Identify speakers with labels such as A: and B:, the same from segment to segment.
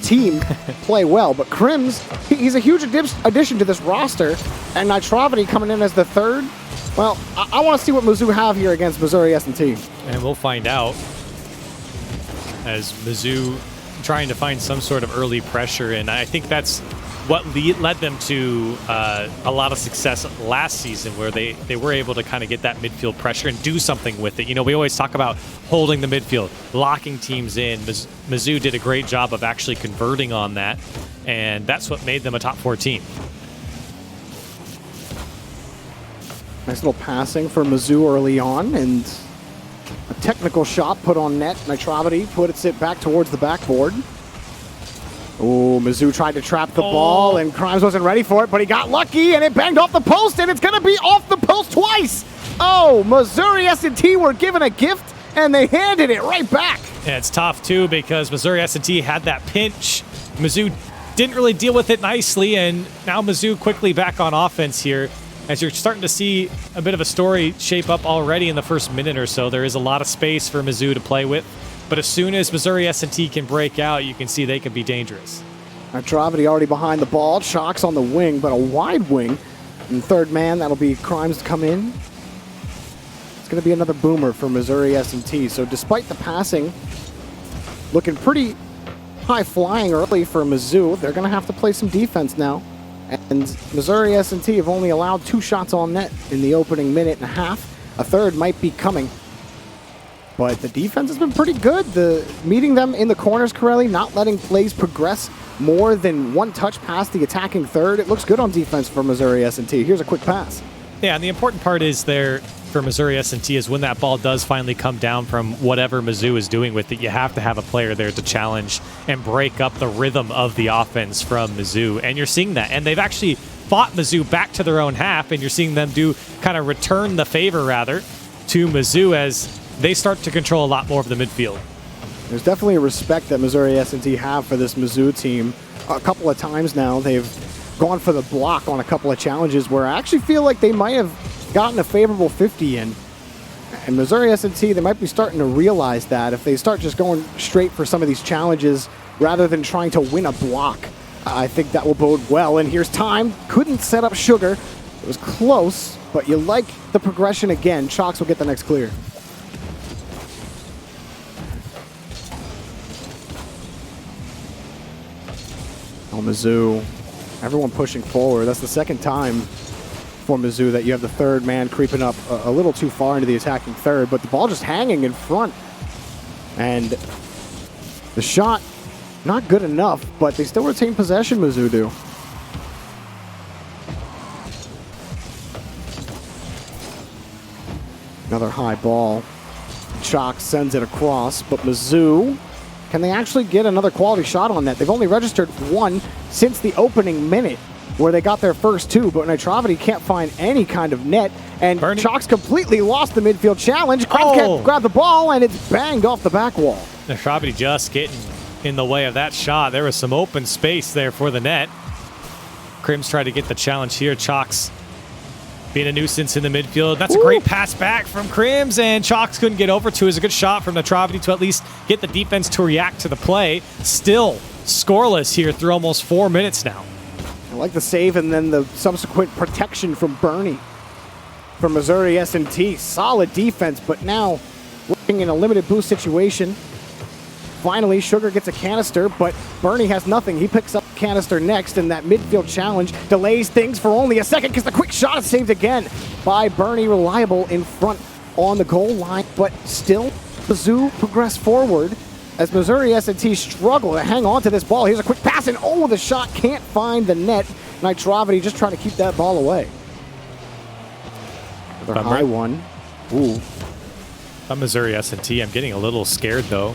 A: team play well, but Crims, he's a huge addition to this roster, and Nitrovity coming in as the third. Well, I want to see what Mizzou have here against Missouri S&T.
B: And we'll find out as Mizzou trying to find some sort of early pressure, and I think that's what led them to a lot of success last season, where they were able to kind of get that midfield pressure and do something with it. You know, we always talk about holding the midfield, locking teams in. Mizzou did a great job of actually converting on that, and that's what made them a top 4 team.
A: Nice little passing for Mizzou early on, and a technical shot put on net. Nitrovity puts it back towards the backboard. Oh, Mizzou tried to trap the ball, and Crimes wasn't ready for it, but he got lucky, and it banged off the post, and it's going to be off the post twice. Oh, Missouri S&T were given a gift, and they handed it right back.
B: Yeah, it's tough, too, because Missouri S&T had that pinch. Mizzou didn't really deal with it nicely, and now Mizzou quickly back on offense here. As you're starting to see a bit of a story shape up already in the first minute or so, there is a lot of space for Mizzou to play with. But as soon as Missouri S&T can break out, you can see they can be dangerous.
A: Nitrovity already behind the ball. Chalk's on the wing, but a wide wing. And third man, that'll be Crimes to come in. It's going to be another boomer for Missouri S&T. So despite the passing looking pretty high flying early for Mizzou, they're going to have to play some defense now. And Missouri S&T have only allowed 2 shots on net in the opening minute and a half. A third might be coming. But the defense has been pretty good. Meeting them in the corners, Corelli, not letting plays progress more than 1 touch past the attacking third. It looks good on defense for Missouri S&T. Here's a quick pass.
B: Yeah, and the important part is there for Missouri S&T is when that ball does finally come down from whatever Mizzou is doing with it, you have to have a player there to challenge and break up the rhythm of the offense from Mizzou. And you're seeing that. And they've actually fought Mizzou back to their own half, and you're seeing them kind of return the favor, rather, to Mizzou as they start to control a lot more of the midfield.
A: There's definitely a respect that Missouri S&T have for this Mizzou team. A couple of times now, they've gone for the block on a couple of challenges where I actually feel like they might have gotten a favorable 50 in. And Missouri S&T, they might be starting to realize that if they start just going straight for some of these challenges rather than trying to win a block, I think that will bode well. And here's time. Couldn't set up Sugar. It was close, but you like the progression again. Chalks will get the next clear. Oh, Mizzou, everyone pushing forward. That's the second time for Mizzou that you have the third man creeping up a little too far into the attacking third, but the ball just hanging in front. And the shot, not good enough, but they still retain possession, Mizzou do. Another high ball. Chalk sends it across, but Mizzou, can they actually get another quality shot on net? They've only registered 1 since the opening minute, where they got their first 2, but Nitrovity can't find any kind of net, and Chalk's completely lost the midfield challenge. Crimes can't grab the ball, and it's banged off the back wall.
B: Nitrovity just getting in the way of that shot. There was some open space there for the net. Crims tried to get the challenge here. Chalk's being a nuisance in the midfield. That's a great pass back from Crims, and Chalks couldn't get over to. It was a good shot from Nitrovity to at least get the defense to react to the play. Still scoreless here through almost 4 minutes now.
A: I like the save and then the subsequent protection from Bernie from Missouri S&T. Solid defense, but now working in a limited boost situation. Finally, Sugar gets a canister, but Bernie has nothing. He picks up the canister next, and that midfield challenge delays things for only a second because the quick shot is saved again by Bernie. Reliable in front on the goal line, but still Mizzou progress forward as Missouri S&T struggle to hang on to this ball. Here's a quick pass, and oh, the shot can't find the net. Nitrovity just trying to keep that ball away. Another high one. Ooh.
B: Missouri S&T, I'm getting a little scared, though.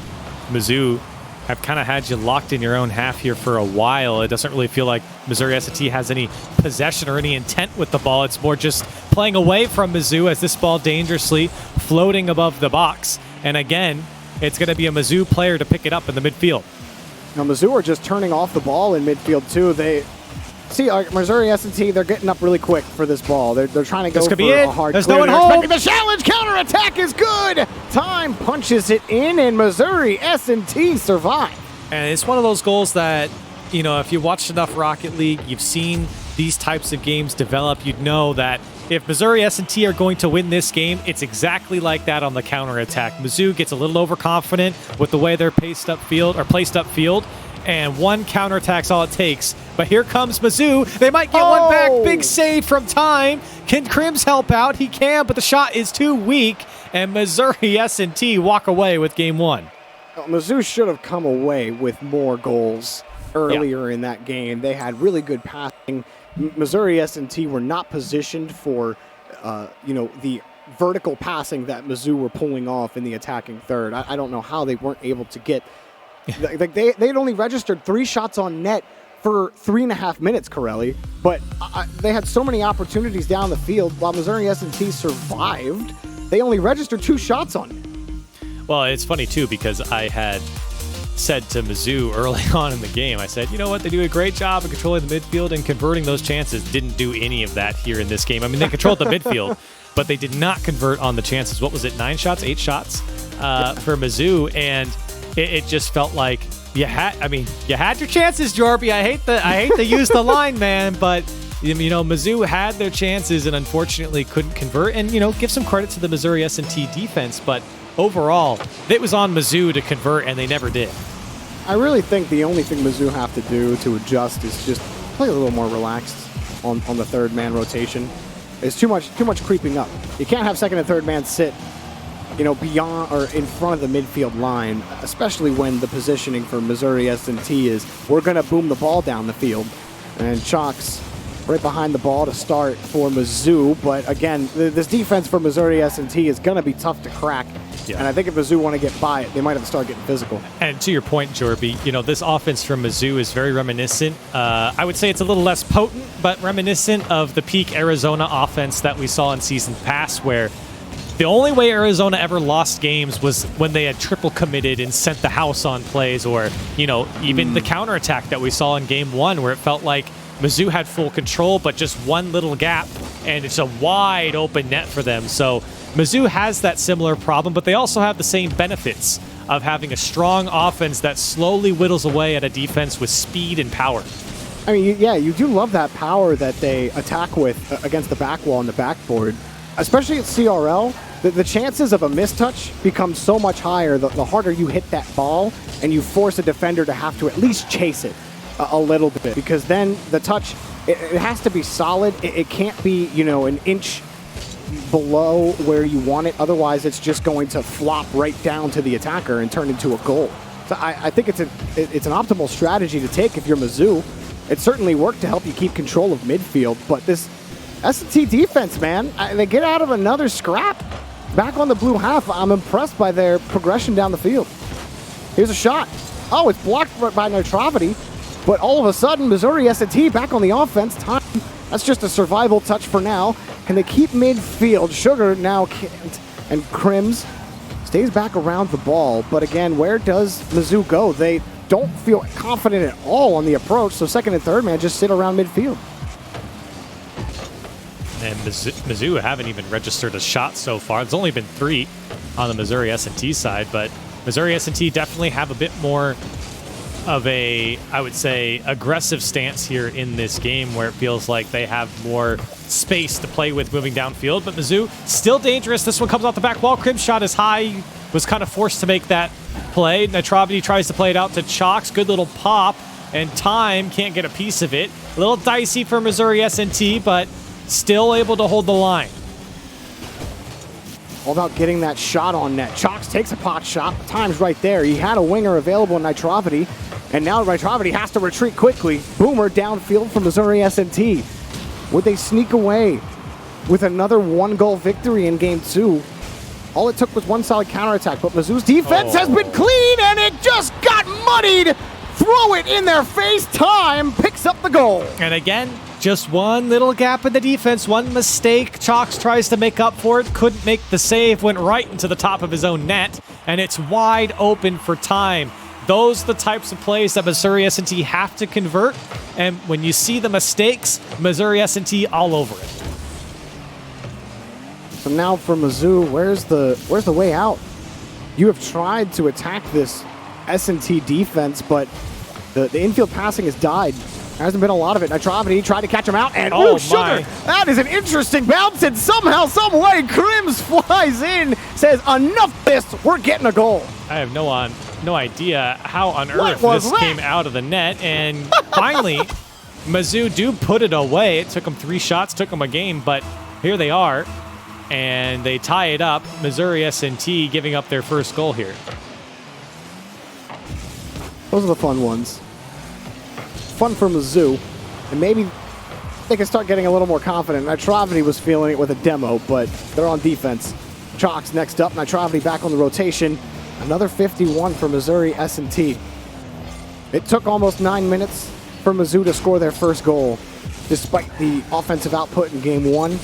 B: Mizzou have kind of had you locked in your own half here for a while. It doesn't really feel like Missouri S&T has any possession or any intent with the ball. It's more just playing away from Mizzou as this ball dangerously floating above the box. And again, it's going to be a Mizzou player to pick it up in the midfield.
A: Now, Mizzou are just turning off the ball in midfield, too. See, Missouri S&T, they're getting up really quick for this ball. They're trying to go for a hard
B: There's
A: clear.
B: no one home.
A: The challenge counterattack is good. Time punches it in, and Missouri S&T survive.
B: And it's one of those goals that, you know, if you watched enough Rocket League, you've seen these types of games develop, you'd know that if Missouri S&T are going to win this game, it's exactly like that on the counterattack. Mizzou gets a little overconfident with the way they're placed up field, and one counterattack's all it takes. But here comes Mizzou. They might get one back. Big save from Time. Can Crims help out? He can, but the shot is too weak, and Missouri S&T walk away with game one.
A: Well, Mizzou should have come away with more goals earlier in that game. They had really good passing. Missouri S&T were not positioned for, the vertical passing that Mizzou were pulling off in the attacking third. I don't know how they weren't able to get. They'd only registered 3 shots on net for 3.5 minutes, Corelli, but they had so many opportunities down the field. While Missouri S&T survived, they only registered 2 shots on it.
B: Well, it's funny, too, because I had said to Mizzou early on in the game, I said, you know what, they do a great job of controlling the midfield and converting those chances. Didn't do any of that here in this game. I mean, they controlled the midfield, but they did not convert on the chances. What was it, 8 shots for Mizzou, and it just felt like you had your chances, Jorby. I hate to use the line, man, but Mizzou had their chances and unfortunately couldn't convert. And give some credit to the Missouri S&T defense, but overall, it was on Mizzou to convert, and they never did.
A: I really think the only thing Mizzou have to do to adjust is just play a little more relaxed on the third man rotation. It's too much creeping up. You can't have second and third man sit, beyond or in front of the midfield line, especially when the positioning for Missouri S&T is we're going to boom the ball down the field. And Chalk's right behind the ball to start for Mizzou. But again, this defense for Missouri S&T is going to be tough to crack. Yeah. And I think if Mizzou want to get by it, they might have to start getting physical.
B: And to your point, Jorby, this offense from Mizzou is very reminiscent. I would say it's a little less potent, but reminiscent of the peak Arizona offense that we saw in season past, where the only way Arizona ever lost games was when they had triple committed and sent the house on plays, or, even the counterattack that we saw in game one, where it felt like Mizzou had full control, but just one little gap, and it's a wide open net for them. So Mizzou has that similar problem, but they also have the same benefits of having a strong offense that slowly whittles away at a defense with speed and power.
A: I mean, you do love that power that they attack with against the back wall and the backboard, especially at CRL. The chances of a mistouch become so much higher the harder you hit that ball, and you force a defender to have to at least chase it a little bit, because then the touch, it has to be solid. It can't be, an inch below where you want it. Otherwise, it's just going to flop right down to the attacker and turn into a goal. So I think it's an optimal strategy to take if you're Mizzou. It certainly worked to help you keep control of midfield, but this S&T defense, man, they get out of another scrap. Back on the blue half, I'm impressed by their progression down the field. Here's a shot. Oh, it's blocked by Nitrovity, but all of a sudden, Missouri S&T back on the offense. Time. That's just a survival touch for now. Can they keep midfield? Sugar now can't. And Crims stays back around the ball. But again, where does Mizzou go? They don't feel confident at all on the approach, so second and third man just sit around midfield.
B: And Mizzou haven't even registered a shot so far. There's only been 3 on the Missouri S&T side, but Missouri S&T definitely have a bit more of a, I would say, aggressive stance here in this game, where it feels like they have more space to play with moving downfield. But Mizzou still dangerous. This one comes off the back wall. Cribb's shot is high. Was kind of forced to make that play. Nitrovity tries to play it out to Chalks. Good little pop, and Time can't get a piece of it. A little dicey for Missouri S&T, but still able to hold the line.
A: All about getting that shot on net. Chalks takes a pot shot. Time's right there. He had a winger available in Nitrovity, and now Nitrovity has to retreat quickly. Boomer downfield for Missouri S&T. Would they sneak away with another 1-goal victory in Game 2? All it took was one solid counterattack, but Mizzou's defense has been clean, and it just got muddied. Throw it in their face. Time picks up the goal.
B: And again, just one little gap in the defense, one mistake. Chalks tries to make up for it, couldn't make the save, went right into the top of his own net, and it's wide open for Time. Those are the types of plays that Missouri S&T have to convert, and when you see the mistakes, Missouri S&T all over it.
A: So now for Mizzou, where's the way out? You have tried to attack this S&T defense, but the infield passing has died. There hasn't been a lot of it. Nitrovity tried to catch him out, and
B: oh,
A: Sugar! That is an interesting bounce, and somehow, some way, Crims flies in, says, enough of this, we're getting a goal.
B: I have no idea how on earth this came out of the net, and finally, Mizzou do put it away. It took them 3 shots, took them a game, but here they are, and they tie it up. Missouri S&T giving up their first goal here.
A: Those are the fun ones. Fun for Mizzou, and maybe they can start getting a little more confident. Nitrovity was feeling it with a demo, but they're on defense. Chalks next up. Nitrovity back on the rotation. Another 51 for Missouri S&T. It took almost 9 minutes for Mizzou to score their first goal, despite the offensive output in game 1,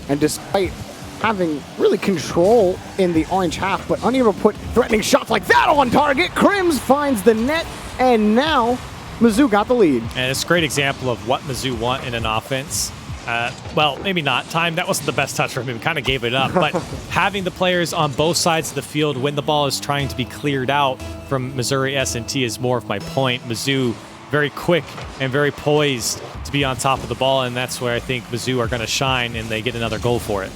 A: and despite having really control in the orange half, but unable to put threatening shots like that on target. Crims finds the net, and now Mizzou got the lead.
B: And it's a great example of what Mizzou want in an offense. Well, maybe not. Time, that wasn't the best touch from him. Kind of gave it up. But having the players on both sides of the field when the ball is trying to be cleared out from Missouri S&T is more of my point. Mizzou very quick and very poised to be on top of the ball, and that's where I think Mizzou are going to shine, and they get another goal for it.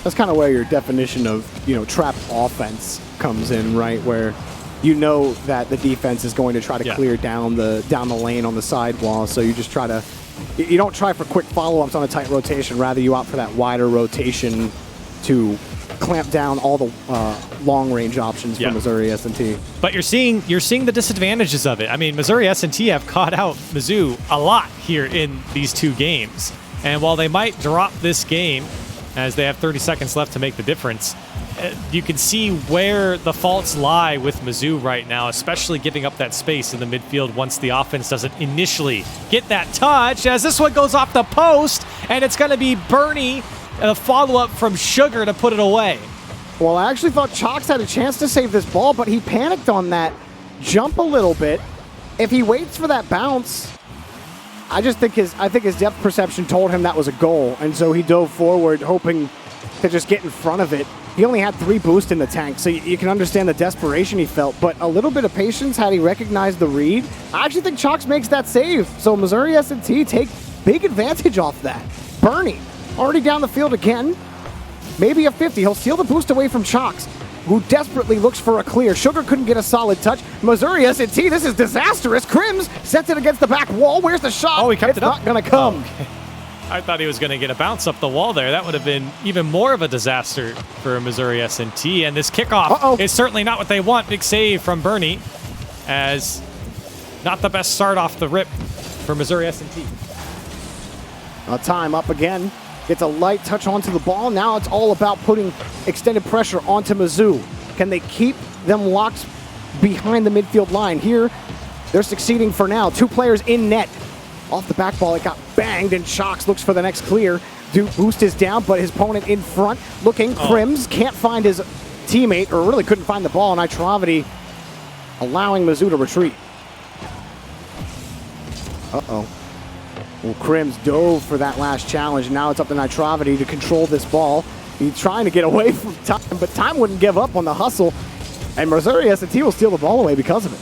A: That's kind of where your definition of, trap offense comes in, right? Where you know that the defense is going to try to clear down the lane on the sidewall, so you just try to, you don't try for quick follow-ups on a tight rotation, rather you opt for that wider rotation to clamp down all the long-range options for Missouri S&T.
B: But you're seeing the disadvantages of it. I mean, Missouri S&T have caught out Mizzou a lot here in these 2 games, and while they might drop this game, as they have 30 seconds left to make the difference, you can see where the faults lie with Mizzou right now, especially giving up that space in the midfield once the offense doesn't initially get that touch, as this one goes off the post, and it's going to be Bernie, a follow-up from Sugar to put it away.
A: Well, I actually thought Chalks had a chance to save this ball, but he panicked on that jump a little bit. If he waits for that bounce, I think his depth perception told him that was a goal, and so he dove forward, hoping to just get in front of it. He only had 3 boosts in the tank, so you can understand the desperation he felt, but a little bit of patience had he recognized the read. I actually think Chalks makes that save, so Missouri S&T take big advantage off that. Bernie, already down the field again, maybe a 50. He'll steal the boost away from Chalks, who desperately looks for a clear. Sugar couldn't get a solid touch. Missouri S&T, this is disastrous. Crims sets it against the back wall. Where's the shot?
B: Oh, he kept it up.
A: It's not going to come.
B: Oh, okay. I thought he was going to get a bounce up the wall there. That would have been even more of a disaster for Missouri S&T. And this kickoff is certainly not what they want. Big save from Bernie, as not the best start off the rip for Missouri S&T.
A: Time up again. Gets a light touch onto the ball. Now it's all about putting extended pressure onto Mizzou. Can they keep them locked behind the midfield line? Here, they're succeeding for now. 2 players in net. Off the back ball, it got banged, and Chalks looks for the next clear. Boost is down, but his opponent in front looking. Crims can't find his teammate, or really couldn't find the ball, and Nitrovity allowing Mizzou to retreat. Well, Crims dove for that last challenge. Now it's up to Nitrovity to control this ball. He's trying to get away from Time, but Time wouldn't give up on the hustle, and Missouri S&T will steal the ball away because of it.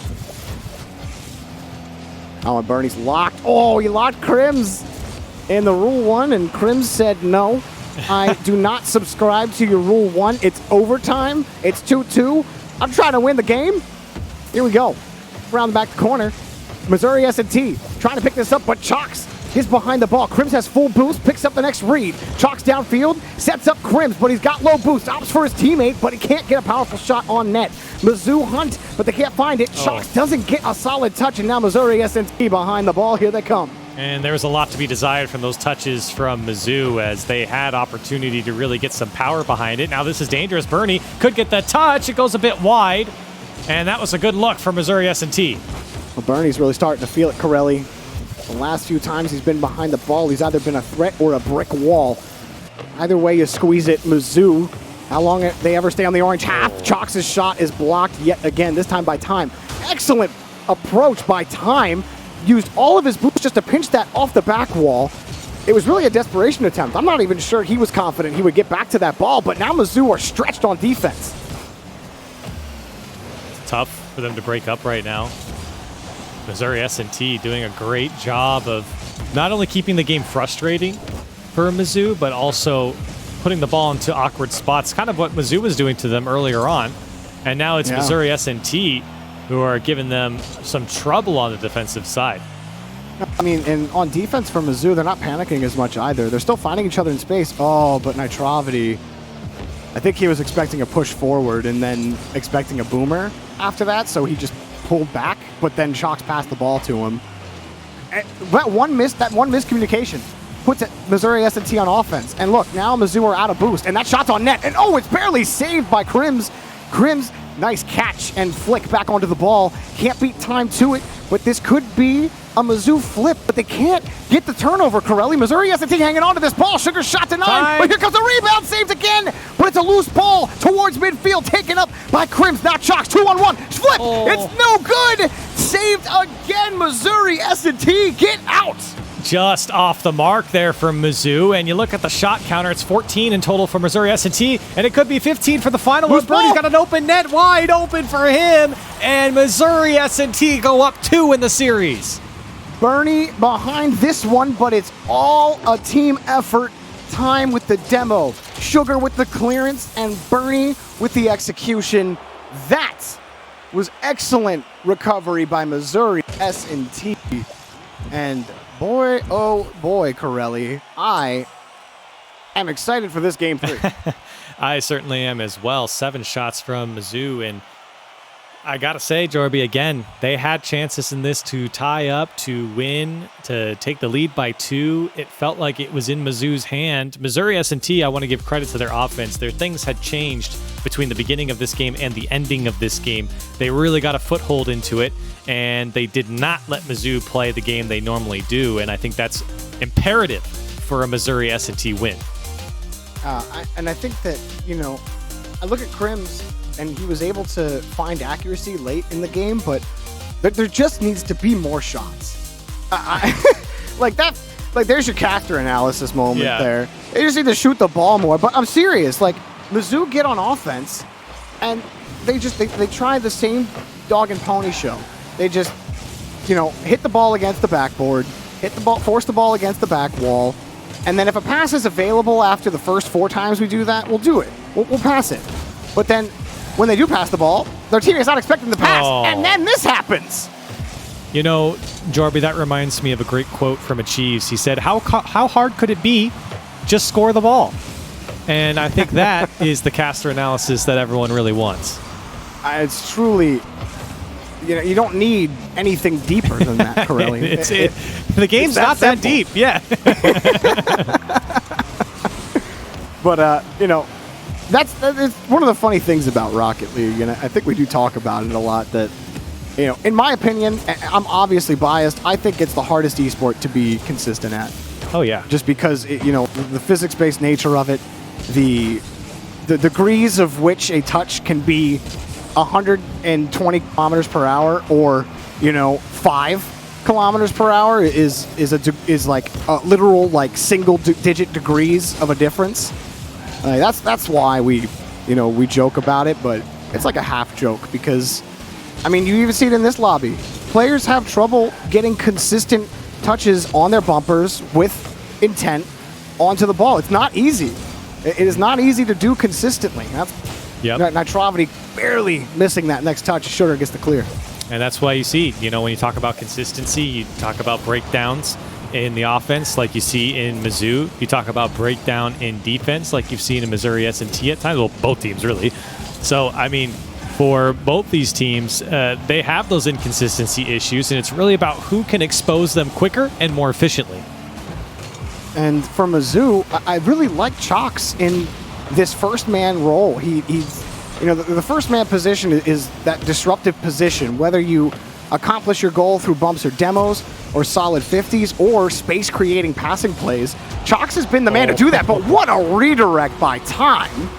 A: Oh, and Bernie's locked. Oh, he locked Crims in the Rule 1, and Crims said, no, I do not subscribe to your Rule 1. It's overtime. It's 2-2. I'm trying to win the game. Here we go. Around the back corner. Missouri S&T trying to pick this up, but Chalks is behind the ball. Crims has full boost, picks up the next read. Chalks downfield, sets up Crims, but he's got low boost. Opts for his teammate, but he can't get a powerful shot on net. Mizzou hunt, but they can't find it. Chalks doesn't get a solid touch, and now Missouri S&T behind the ball. Here they come.
B: And there was a lot to be desired from those touches from Mizzou, as they had opportunity to really get some power behind it. Now this is dangerous. Bernie could get the touch. It goes a bit wide, and that was a good look for Missouri S&T.
A: Well, Bernie's really starting to feel it, Corelli. The last few times he's been behind the ball, he's either been a threat or a brick wall. Either way you squeeze it, Mizzou, how long they ever stay on the orange half? Chalks' shot is blocked yet again, this time by Time. Excellent approach by Time. Used all of his boots just to pinch that off the back wall. It was really a desperation attempt. I'm not even sure he was confident he would get back to that ball, but now Mizzou are stretched on defense.
B: tough for them to break up right now. Missouri S&T doing a great job of not only keeping the game frustrating for Mizzou, but also putting the ball into awkward spots, kind of what Mizzou was doing to them earlier on. And now it's Missouri S&T who are giving them some trouble on the defensive side.
A: I mean, and on defense for Mizzou, they're not panicking as much either. They're still finding each other in space. Oh, but Nitrovity, I think he was expecting a push forward and then expecting a boomer after that, so he just pulled back, but then Chalks passed the ball to him. And that one miscommunication puts Missouri S&T on offense. And look, now Mizzou are out of boost, and that shot's on net. And oh, it's barely saved by Crims. Crims, nice catch and flick back onto the ball. Can't beat time to it, but this could be a Mizzou flip, but they can't get the turnover, Corelli. Missouri S&T hanging on to this ball. Sugar shot denied, but here comes the rebound, saved again, but it's a loose ball towards midfield, taken up by Crims. Now Chalks, 2-on-1, flip, It's no good. Saved again, Missouri S&T, get out.
B: Just off the mark there for Mizzou, and you look at the shot counter, it's 14 in total for Missouri S&T, and it could be 15 for the final one. Bernie's got an open net, wide open for him, and Missouri S&T go up 2 in the series.
A: Bernie behind this one, but it's all a team effort. Time with the demo, Sugar with the clearance, and Bernie with the execution. That was excellent recovery by Missouri S&T. And boy, oh boy, Corelli, I am excited for this game 3.
B: I certainly am as well. 7 shots from Mizzou, and I gotta say, Jorby, again, they had chances in this to tie up, to win, to take the lead by 2. It felt like it was in Mizzou's hand. Missouri S&T, I want to give credit to their offense. Their things had changed between the beginning of this game and the ending of this game. They really got a foothold into it, and they did not let Mizzou play the game they normally do, and I think that's imperative for a Missouri S&T win.
A: And I think that, you know, I look at Crims, and he was able to find accuracy late in the game, but there just needs to be more shots. Like that, like there's your caster analysis moment there. They just need to shoot the ball more. But I'm serious. Like Mizzou get on offense, and they try the same dog and pony show. They just, you know, hit the ball against the backboard, force the ball against the back wall, and then if a pass is available after the first 4 times we do that, we'll do it. We'll pass it. But then when they do pass the ball, their team is not expecting the pass, and then this happens.
B: You know, Jorby, that reminds me of a great quote from Achieves. He said, how hard could it be? Just score the ball. And I think that is the caster analysis that everyone really wants.
A: It's truly, you know, you don't need anything deeper than that, Corelli.
B: The game's not that deep, yeah.
A: But, you know, that's one of the funny things about Rocket League, and I think we do talk about it a lot, that, you know, in my opinion, I'm obviously biased, I think it's the hardest esport to be consistent at.
B: Oh, yeah.
A: Just because, you know, the physics-based nature of it, the degrees of which a touch can be 120 kilometers per hour or, you know, 5 kilometers per hour is like a literal, like, single-digit degrees of a difference. That's why we joke about it, but it's like a half joke because, I mean, you even see it in this lobby. Players have trouble getting consistent touches on their bumpers with intent onto the ball. It's not easy. It is not easy to do consistently. Nitrovity barely missing that next touch. Sugar gets the clear.
B: And that's why you see, you know, when you talk about consistency, you talk about breakdowns in the offense like you see in Mizzou. You talk about breakdown in defense like you've seen in Missouri S&T at times. Well, both teams, really. So, I mean, for both these teams, they have those inconsistency issues, and it's really about who can expose them quicker and more efficiently.
A: And for Mizzou, I really like Chalks in this first-man role. He's, you know, the first-man position is that disruptive position, whether you accomplish your goal through bumps or demos or solid 50s or space-creating passing plays. Chalks has been the man to do that, but what a redirect by Time.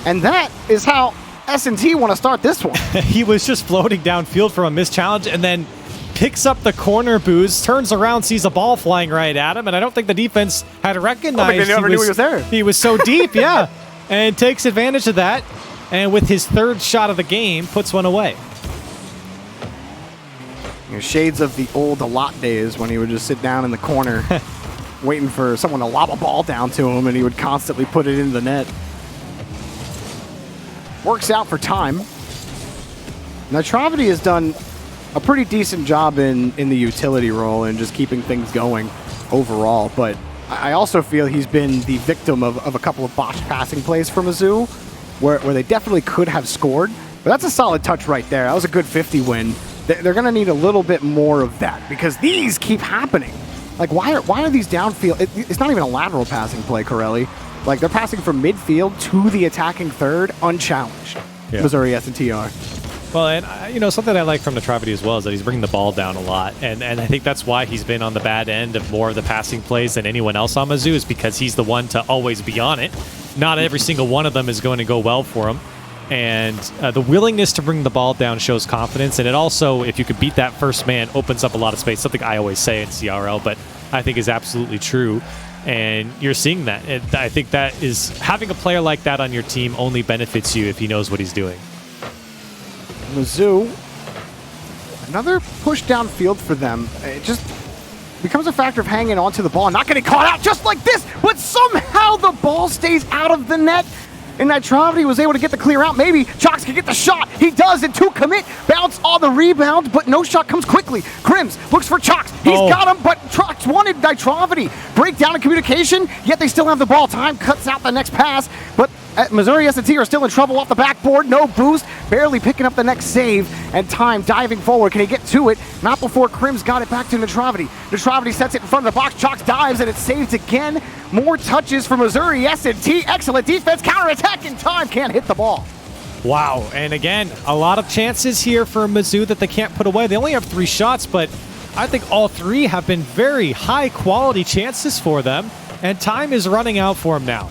A: And that is how S&T want to start this one.
B: He was just floating downfield from a missed challenge and then picks up the corner boost, turns around, sees a ball flying right at him, and I don't think the defense had recognized
A: they never knew he was there.
B: He was so deep, and takes advantage of that, and with his 3rd shot of the game, puts one away.
A: Shades of the old lot days when he would just sit down in the corner waiting for someone to lob a ball down to him, and he would constantly put it into the net. Works out for time. Nitravity has done a pretty decent job in the utility role and just keeping things going overall, but I also feel he's been the victim of a couple of botched passing plays for Mizzou where they definitely could have scored, but that's a solid touch right there. That was a good 50 win. They're going to need a little bit more of that because these keep happening. Like, why are these downfield? It's not even a lateral passing play, Corelli. Like, they're passing from midfield to the attacking third unchallenged. Yeah. Missouri S&T are.
B: Well, and something I like from Nitravity as well is that he's bringing the ball down a lot, and I think that's why he's been on the bad end of more of the passing plays than anyone else on Mizzou, is because he's the one to always be on it. Not every single one of them is going to go well for him, and the willingness to bring the ball down shows confidence, and it also, if you could beat that first man, opens up a lot of space. Something I always say in CRL, but I think is absolutely true. And you're seeing that. And I think that is, having a player like that on your team only benefits you if he knows what he's doing.
A: Mizzou, another push downfield for them. It just becomes a factor of hanging onto the ball, not getting caught out just like this, but somehow the ball stays out of the net. And Nitravity was able to get the clear out. Maybe Chalks can get the shot. He does, and 2 commit. Bounce on the rebound, but no shot comes quickly. Crims looks for Chalks. He's got him, but Chalks wanted Nitravity. Breakdown in communication, yet they still have the ball. Time cuts out the next pass, but Missouri S&T are still in trouble off the backboard. No boost, barely picking up the next save, and Time diving forward. Can he get to it? Not before Crims got it back to Nitravity. Nitravity sets it in front of the box. Chalks dives, and it's saved again. More touches for Missouri S&T. Excellent defense, counterattack, and Time can't hit the ball.
B: Wow, and again, a lot of chances here for Mizzou that they can't put away. They only have 3 shots, but I think all 3 have been very high-quality chances for them, and time is running out for them now.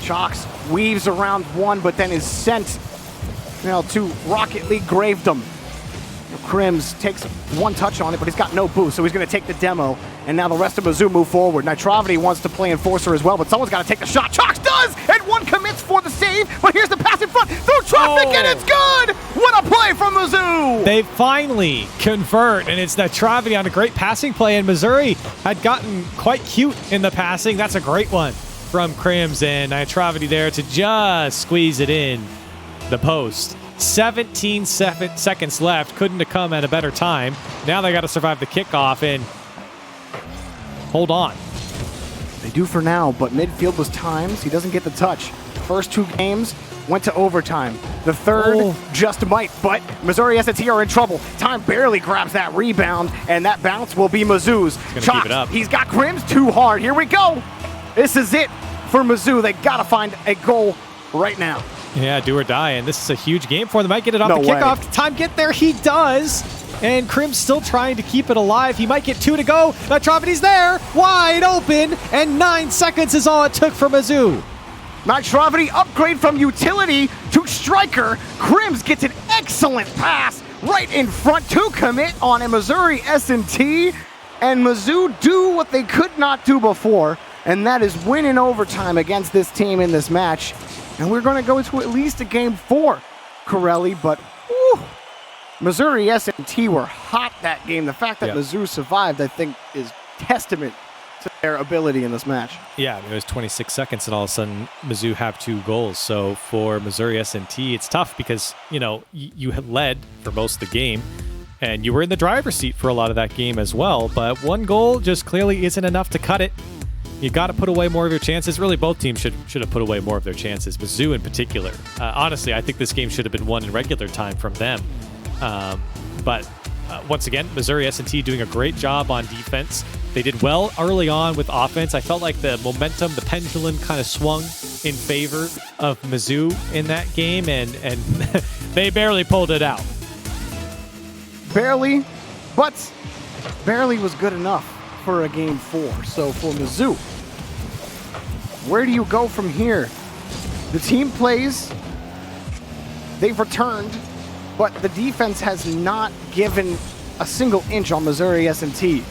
A: Chalks weaves around one, but then is sent to Rocket League Gravedom. Crims takes 1 touch on it, but he's got no boost, so he's going to take the demo. And now the rest of Mizzou move forward. Nitravity wants to play enforcer as well, but someone's got to take the shot. Chalks does, and 1 commits for the save, but here's the pass in front, through traffic, and it's good! What a play from Mizzou!
B: They finally convert, and it's Nitravity on a great passing play, and Missouri had gotten quite cute in the passing. That's a great one from Crims, and Nitravity there to just squeeze it in the post. 17 seconds left. Couldn't have come at a better time. Now they got to survive the kickoff and hold on.
A: They do for now, but midfield was Times. He doesn't get the touch. First 2 games went to overtime. The third just might, but Missouri S&T are in trouble. Time barely grabs that rebound, and that bounce will be Mizzou's. Chalks, he's got Crims too hard. Here we go. This is it for Mizzou. They got to find a goal right now.
B: Yeah, do or die, and this is a huge game for them. They might get it off the kickoff. Time get there, he does. And Crims still trying to keep it alive. He might get 2 to go. Nitravity's there, wide open, and 9 seconds is all it took for Mizzou.
A: Nitravity upgrade from utility to striker. Crims gets an excellent pass right in front to commit on a Missouri S&T. And Mizzou do what they could not do before, and that is win in overtime against this team in this match. And we're going to go to at least a game 4, Corelli, but Missouri S&T were hot that game. The fact that Mizzou survived, I think, is testament to their ability in this match.
B: Yeah, it was 26 seconds, and all of a sudden, Mizzou have 2 goals. So for Missouri S&T, it's tough because, you had led for most of the game, and you were in the driver's seat for a lot of that game as well. But 1 goal just clearly isn't enough to cut it. You got to put away more of your chances. Really, both teams should have put away more of their chances. Mizzou in particular. Honestly, I think this game should have been won in regular time from them. But once again, Missouri S&T doing a great job on defense. They did well early on with offense. I felt like the momentum, the pendulum kind of swung in favor of Mizzou in that game, and they barely pulled it out.
A: Barely, but barely was good enough for a game 4. So for Mizzou, where do you go from here? The team plays, they've returned, but the defense has not given a single inch on Missouri S&T.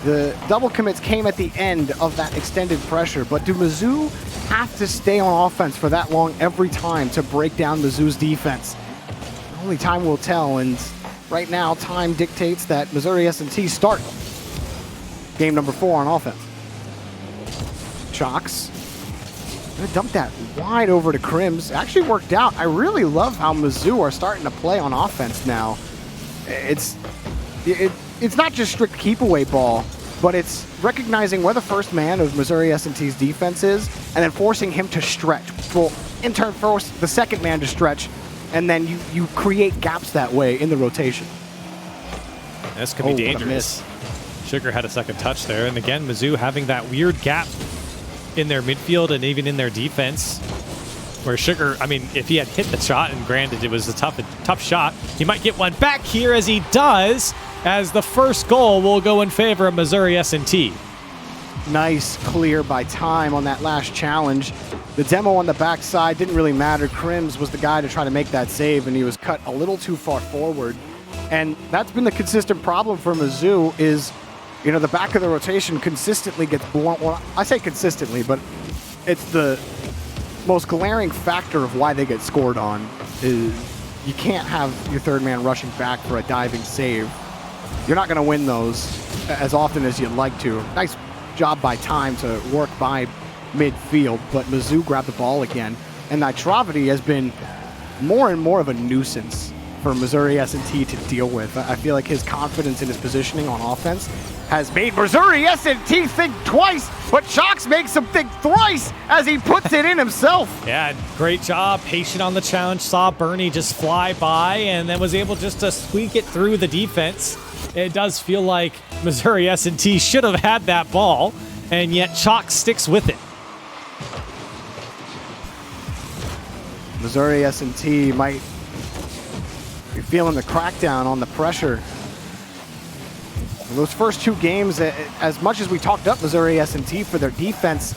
A: The double commits came at the end of that extended pressure, but do Mizzou have to stay on offense for that long every time to break down Mizzou's defense? Only time will tell, and right now, time dictates that Missouri S&T start game number 4 on offense. Chalks gonna dump that wide over to Crims. Actually worked out. I really love how Mizzou are starting to play on offense now. It's not just strict keep away ball, but it's recognizing where the first man of Missouri S&T's defense is, and then forcing him to stretch. Well, in turn, force the second man to stretch, and then you create gaps that way in the rotation.
B: This could be dangerous. Sugar had a second touch there, and again, Mizzou having that weird gap in their midfield and even in their defense, where Sugar, I mean, if he had hit the shot, and granted it was a tough shot, he might get one back here, as he does, as the first goal will go in favor of Missouri S&T.
A: Nice clear by Time on that last challenge. The demo on the backside didn't really matter. Crims was the guy to try to make that save, and he was cut a little too far forward. And that's been the consistent problem for Mizzou is, you know, the back of the rotation consistently gets blown. Well, I say consistently, but it's the most glaring factor of why they get scored on is you can't have your third man rushing back for a diving save. You're not going to win those as often as you'd like to. Nice job by Time to work by midfield, but Mizzou grabbed the ball again, and Nitrovity has been more and more of a nuisance for Missouri S&T to deal with. I feel like his confidence in his positioning on offense has made Missouri S&T think twice, but Chalks makes him think thrice as he puts it in himself.
B: Yeah, great job. Patient on the challenge. Saw Bernie just fly by and then was able just to squeak it through the defense. It does feel like Missouri S&T should have had that ball, and yet Chalks sticks with it.
A: Missouri S&T might be feeling the crackdown on the pressure. In those first 2 games, as much as we talked up Missouri S&T for their defense,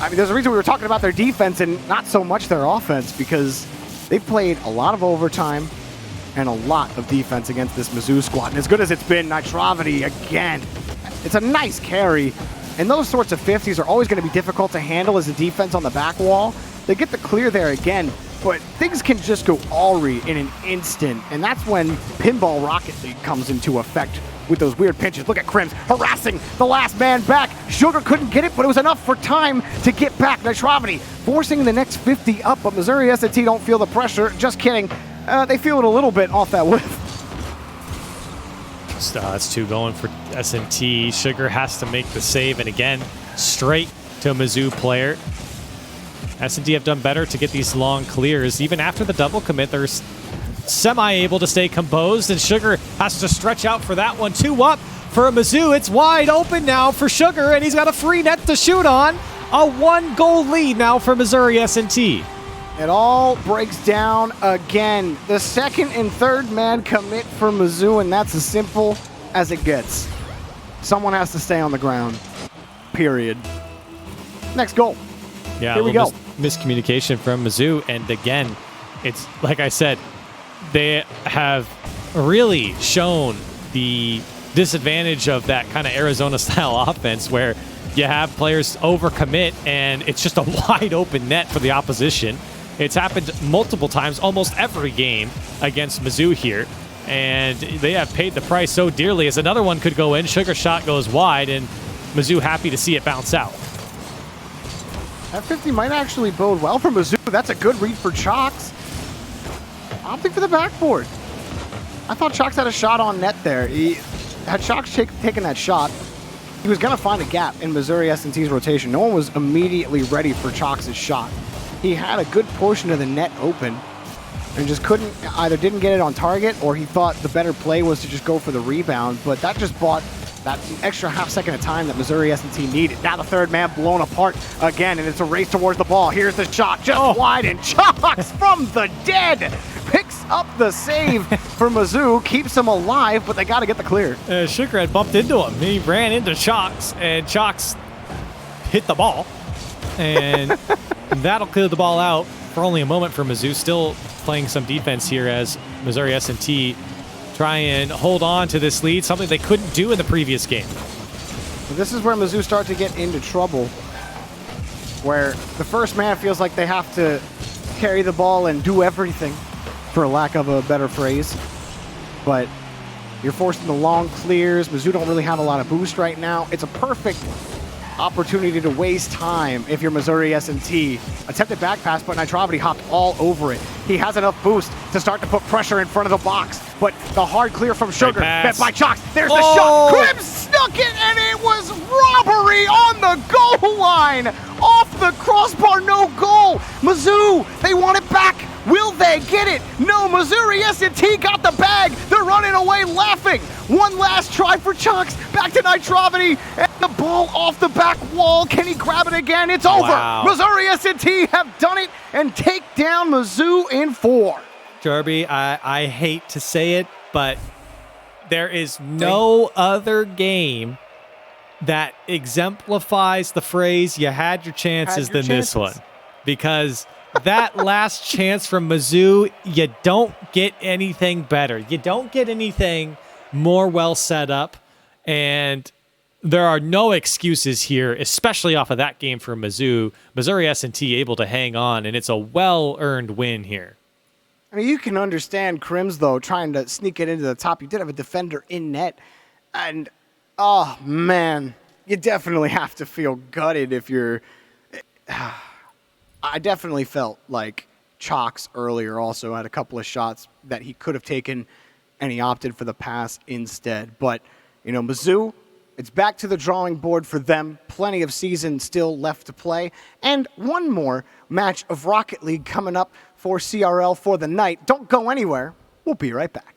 A: I mean, there's a reason we were talking about their defense and not so much their offense, because they've played a lot of overtime and a lot of defense against this Mizzou squad. And as good as it's been, Nitrovity again. It's a nice carry. And those sorts of 50s are always going to be difficult to handle as a defense on the back wall. They get the clear there again, but things can just go awry in an instant. And that's when Pinball Rocket League comes into effect with those weird pinches. Look at Crims harassing the last man back. Sugar couldn't get it, but it was enough for Time to get back. Nitrovity forcing the next 50 up, but Missouri S&T don't feel the pressure. Just kidding. They feel it a little bit off that whiff.
B: That's 2 going for S&T. Sugar has to make the save, and again, straight to a Mizzou player. S&T have done better to get these long clears. Even after the double commit, they're semi-able to stay composed, and Sugar has to stretch out for that one. 2 up for Mizzou. It's wide open now for Sugar, and he's got a free net to shoot on. A 1-goal lead now for Missouri S&T.
A: It all breaks down again. The second and third man commit for Mizzou, and that's as simple as it gets. Someone has to stay on the ground, period. Next goal.
B: Yeah,
A: here we go.
B: Miscommunication from Mizzou, and again, it's like I said, they have really shown the disadvantage of that kind of Arizona-style offense where you have players overcommit, and it's just a wide open net for the opposition. It's happened multiple times, almost every game against Mizzou here, and they have paid the price so dearly as another one could go in. Sugar shot goes wide, and Mizzou happy to see it bounce out.
A: That 50 might actually bode well for Mizzou. That's a good read for Chalks. Opting for the backboard. I thought Chalks had a shot on net there. Had Chalks taken that shot, he was going to find a gap in Missouri S&T's rotation. No one was immediately ready for Chalks' shot. He had a good portion of the net open and just either didn't get it on target, or he thought the better play was to just go for the rebound, but that just bought that extra half second of time that Missouri S&T needed. Now the third man blown apart again, and it's a race towards the ball. Here's the shot, just wide, and Chalks from the dead picks up the save for Mizzou, keeps him alive, but they got to get the clear.
B: Sugar had bumped into him. He ran into Chalks, and Chalks hit the ball, and that'll clear the ball out for only a moment for Mizzou. Still playing some defense here as Missouri S&T try and hold on to this lead, something they couldn't do in the previous game.
A: This is where Mizzou start to get into trouble, where the first man feels like they have to carry the ball and do everything, for lack of a better phrase. But You're forcing the long clears. Mizzou don't really have a lot of boost right now. It's a perfect opportunity to waste time if you're Missouri S&T. Attempted back pass, but Nitrovity hopped all over it. He has enough boost to start to put pressure in front of the box, but the hard clear from Sugar, met by Chalks. There's the shot. Krim snuck it, and it was robbery on the goal line. Off the crossbar, no goal. Mizzou, they want it back. Will they get it? No, Missouri S&T got the bag. They're running away laughing. One last try for Chalks. Back to Nitrovity, and the ball off the back wall. Can he grab it again? It's over.
B: Wow.
A: Missouri S&T have done it and take down Mizzou in 4.
B: Jarby, I hate to say it, but there is no other game that exemplifies the phrase "you had your chances" than this one, because that last chance from Mizzou, you don't get anything better. You don't get anything more well set up, and there are no excuses here, especially off of that game for Mizzou. Missouri S&T able to hang on, and it's a well-earned win here.
A: I mean, you can understand Crims, though, trying to sneak it into the top. You did have a defender in net, and oh, man, you definitely have to feel gutted if you're... I definitely felt like Chalks earlier also had a couple of shots that he could have taken, and he opted for the pass instead. But, you know, Mizzou, it's back to the drawing board for them. Plenty of season still left to play. And one more match of Rocket League coming up for CRL for the night. Don't go anywhere. We'll be right back.